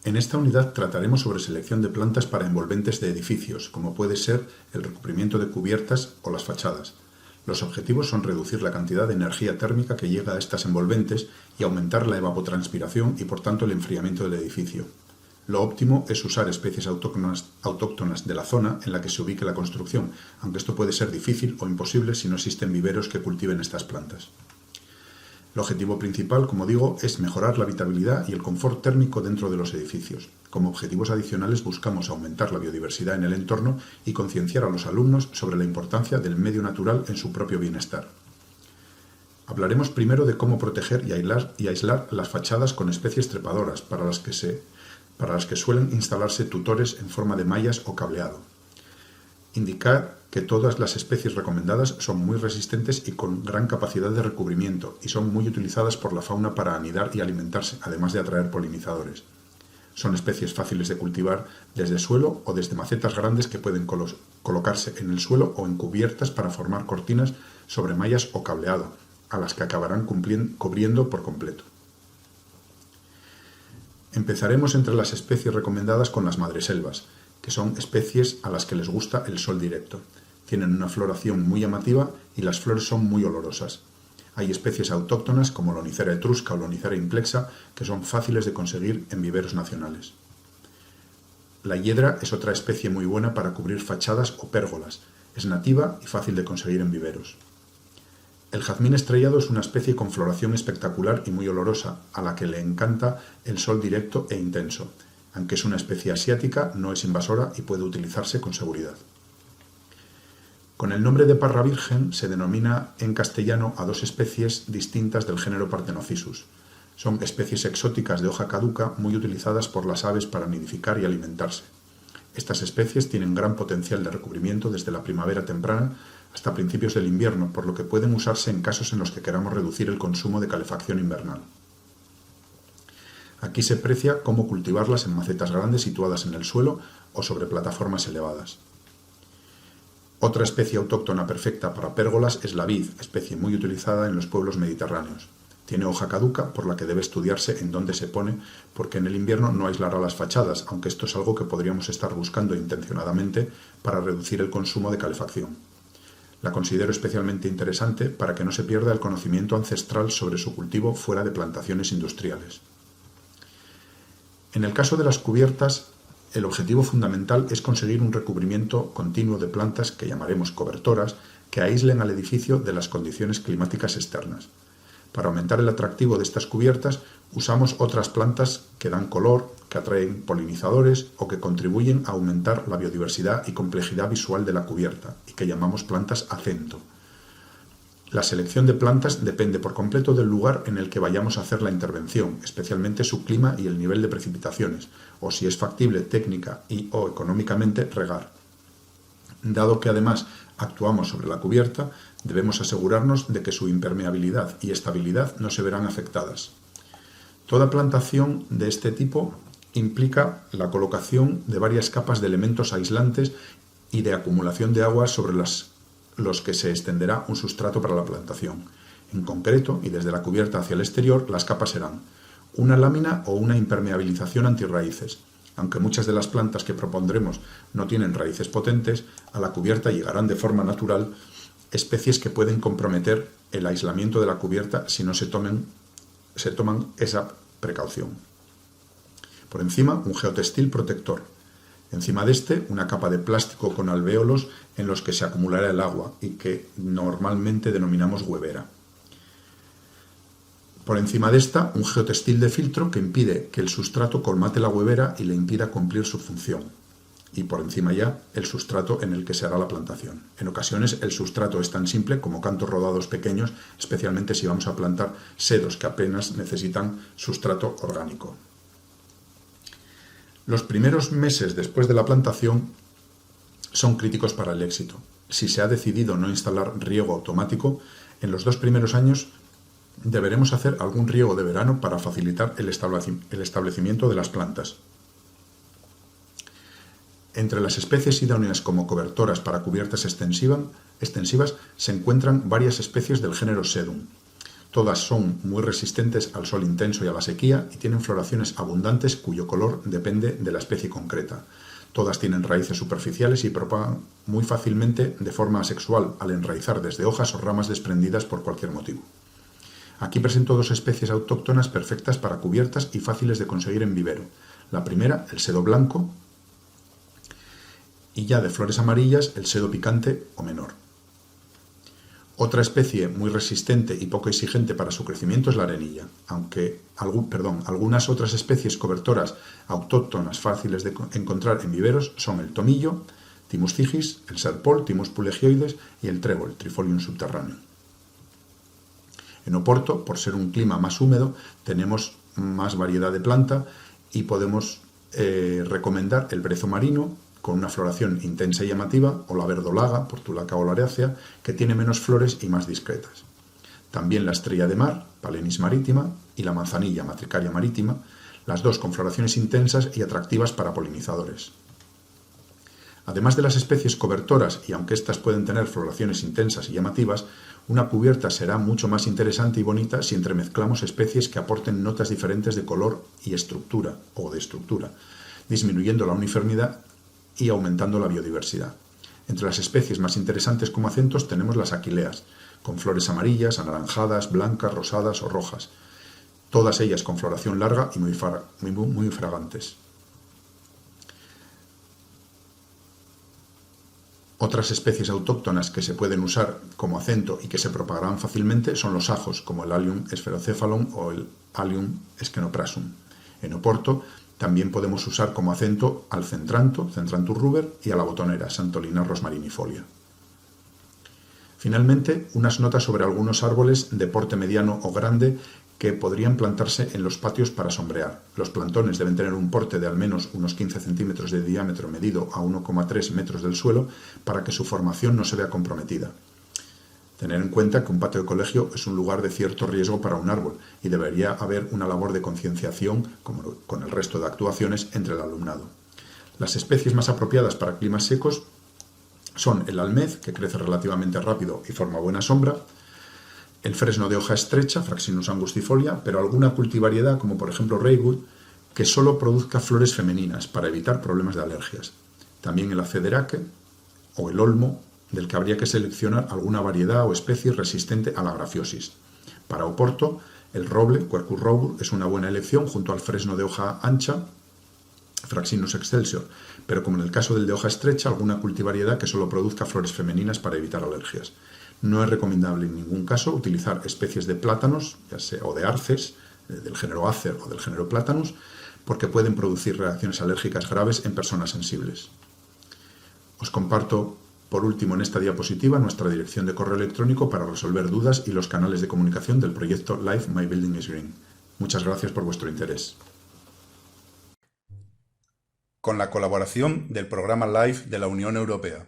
En esta unidad trataremos sobre selección de plantas para envolventes de edificios, como puede ser el recubrimiento de cubiertas o las fachadas. Los objetivos son reducir la cantidad de energía térmica que llega a estas envolventes y aumentar la evapotranspiración y por tanto el enfriamiento del edificio. Lo óptimo es usar especies autóctonas de la zona en la que se ubique la construcción, aunque esto puede ser difícil o imposible si no existen viveros que cultiven estas plantas. El objetivo principal, como digo, es mejorar la habitabilidad y el confort térmico dentro de los edificios. Como objetivos adicionales buscamos aumentar la biodiversidad en el entorno y concienciar a los alumnos sobre la importancia del medio natural en su propio bienestar. Hablaremos primero de cómo proteger y aislar las fachadas con especies trepadoras, para las que suelen instalarse tutores en forma de mallas o cableado. Indicar que todas las especies recomendadas son muy resistentes y con gran capacidad de recubrimiento y son muy utilizadas por la fauna para anidar y alimentarse, además de atraer polinizadores. Son especies fáciles de cultivar desde suelo o desde macetas grandes que pueden colocarse en el suelo o en cubiertas para formar cortinas sobre mallas o cableado, a las que acabarán cubriendo por completo. Empezaremos entre las especies recomendadas con las madreselvas, que son especies a las que les gusta el sol directo. Tienen una floración muy llamativa y las flores son muy olorosas. Hay especies autóctonas como Lonicera etrusca o Lonicera implexa que son fáciles de conseguir en viveros nacionales. La hiedra es otra especie muy buena para cubrir fachadas o pérgolas. Es nativa y fácil de conseguir en viveros. El jazmín estrellado es una especie con floración espectacular y muy olorosa, a la que le encanta el sol directo e intenso. Aunque es una especie asiática, no es invasora y puede utilizarse con seguridad. Con el nombre de parra virgen se denomina en castellano a dos especies distintas del género Parthenophysus. Son especies exóticas de hoja caduca muy utilizadas por las aves para nidificar y alimentarse. Estas especies tienen gran potencial de recubrimiento desde la primavera temprana hasta principios del invierno, por lo que pueden usarse en casos en los que queramos reducir el consumo de calefacción invernal. Aquí se aprecia cómo cultivarlas en macetas grandes situadas en el suelo o sobre plataformas elevadas. Otra especie autóctona perfecta para pérgolas es la vid, especie muy utilizada en los pueblos mediterráneos. Tiene hoja caduca, por la que debe estudiarse en dónde se pone, porque en el invierno no aislará las fachadas, aunque esto es algo que podríamos estar buscando intencionadamente para reducir el consumo de calefacción. La considero especialmente interesante para que no se pierda el conocimiento ancestral sobre su cultivo fuera de plantaciones industriales. En el caso de las cubiertas, el objetivo fundamental es conseguir un recubrimiento continuo de plantas que llamaremos cobertoras, que aíslen al edificio de las condiciones climáticas externas. Para aumentar el atractivo de estas cubiertas, usamos otras plantas que dan color, que atraen polinizadores o que contribuyen a aumentar la biodiversidad y complejidad visual de la cubierta, y que llamamos plantas acento. La selección de plantas depende por completo del lugar en el que vayamos a hacer la intervención, especialmente su clima y el nivel de precipitaciones, o si es factible técnica o económicamente regar. Dado que además actuamos sobre la cubierta, debemos asegurarnos de que su impermeabilidad y estabilidad no se verán afectadas. Toda plantación de este tipo implica la colocación de varias capas de elementos aislantes y de acumulación de agua sobre los que se extenderá un sustrato para la plantación. En concreto, y desde la cubierta hacia el exterior, las capas serán una lámina o una impermeabilización antirraíces. Aunque muchas de las plantas que propondremos no tienen raíces potentes, a la cubierta llegarán de forma natural especies que pueden comprometer el aislamiento de la cubierta si no se toman esa precaución. Por encima, un geotextil protector. Encima de este, una capa de plástico con alvéolos en los que se acumulará el agua y que normalmente denominamos huevera. Por encima de esta, un geotextil de filtro que impide que el sustrato colmate la huevera y le impida cumplir su función. Y por encima ya, el sustrato en el que se hará la plantación. En ocasiones, el sustrato es tan simple como cantos rodados pequeños, especialmente si vamos a plantar sedos que apenas necesitan sustrato orgánico. Los primeros meses después de la plantación son críticos para el éxito. Si se ha decidido no instalar riego automático, en los 2 primeros años deberemos hacer algún riego de verano para facilitar el establecimiento de las plantas. Entre las especies idóneas como cobertoras para cubiertas extensivas se encuentran varias especies del género Sedum. Todas son muy resistentes al sol intenso y a la sequía y tienen floraciones abundantes cuyo color depende de la especie concreta. Todas tienen raíces superficiales y propagan muy fácilmente de forma asexual al enraizar desde hojas o ramas desprendidas por cualquier motivo. Aquí presento dos especies autóctonas perfectas para cubiertas y fáciles de conseguir en vivero. La primera, el sedo blanco, y ya de flores amarillas, el sedo picante o menor. Otra especie muy resistente y poco exigente para su crecimiento es la arenilla, aunque algunas otras especies cobertoras autóctonas fáciles de encontrar en viveros son el tomillo, Thymus cigis, el serpol, Thymus pulegioides y el trébol, Trifolium subterraneum. En Oporto, por ser un clima más húmedo, tenemos más variedad de planta y podemos recomendar el brezo marino, con una floración intensa y llamativa, o la verdolaga, Portulaca oleracea, que tiene menos flores y más discretas. También la estrella de mar, Palenis maritima, y la manzanilla, Matricaria maritima, las dos con floraciones intensas y atractivas para polinizadores. Además de las especies cobertoras, y aunque éstas pueden tener floraciones intensas y llamativas, una cubierta será mucho más interesante y bonita si entremezclamos especies que aporten notas diferentes de color y estructura, disminuyendo la uniformidad y aumentando la biodiversidad. Entre las especies más interesantes como acentos tenemos las aquileas, con flores amarillas, anaranjadas, blancas, rosadas o rojas, todas ellas con floración larga y muy fragantes. Otras especies autóctonas que se pueden usar como acento y que se propagarán fácilmente son los ajos, como el Allium spherocephalum o el Allium schenoprasum. En Oporto también podemos usar como acento al Centranthus ruber, y a la botonera, Santolina rosmarinifolia. Finalmente, unas notas sobre algunos árboles de porte mediano o grande que podrían plantarse en los patios para sombrear. Los plantones deben tener un porte de al menos unos 15 centímetros de diámetro medido a 1,3 metros del suelo para que su formación no se vea comprometida. Tener en cuenta que un patio de colegio es un lugar de cierto riesgo para un árbol y debería haber una labor de concienciación, como con el resto de actuaciones, entre el alumnado. Las especies más apropiadas para climas secos son el almez, que crece relativamente rápido y forma buena sombra, el fresno de hoja estrecha, Fraxinus angustifolia, pero alguna cultivariedad, como por ejemplo Raywood, que solo produzca flores femeninas para evitar problemas de alergias. También el acederaque o el olmo, del que habría que seleccionar alguna variedad o especie resistente a la grafiosis. Para Oporto, el roble, Quercus robur, es una buena elección junto al fresno de hoja ancha, Fraxinus excelsior, pero como en el caso del de hoja estrecha, alguna cultivariedad que solo produzca flores femeninas para evitar alergias. No es recomendable en ningún caso utilizar especies de plátanos, ya sea o de arces, del género Acer o del género Platanus, porque pueden producir reacciones alérgicas graves en personas sensibles. Os comparto por último en esta diapositiva nuestra dirección de correo electrónico para resolver dudas y los canales de comunicación del proyecto Life My Building is Green. Muchas gracias por vuestro interés. Con la colaboración del programa LIFE de la Unión Europea.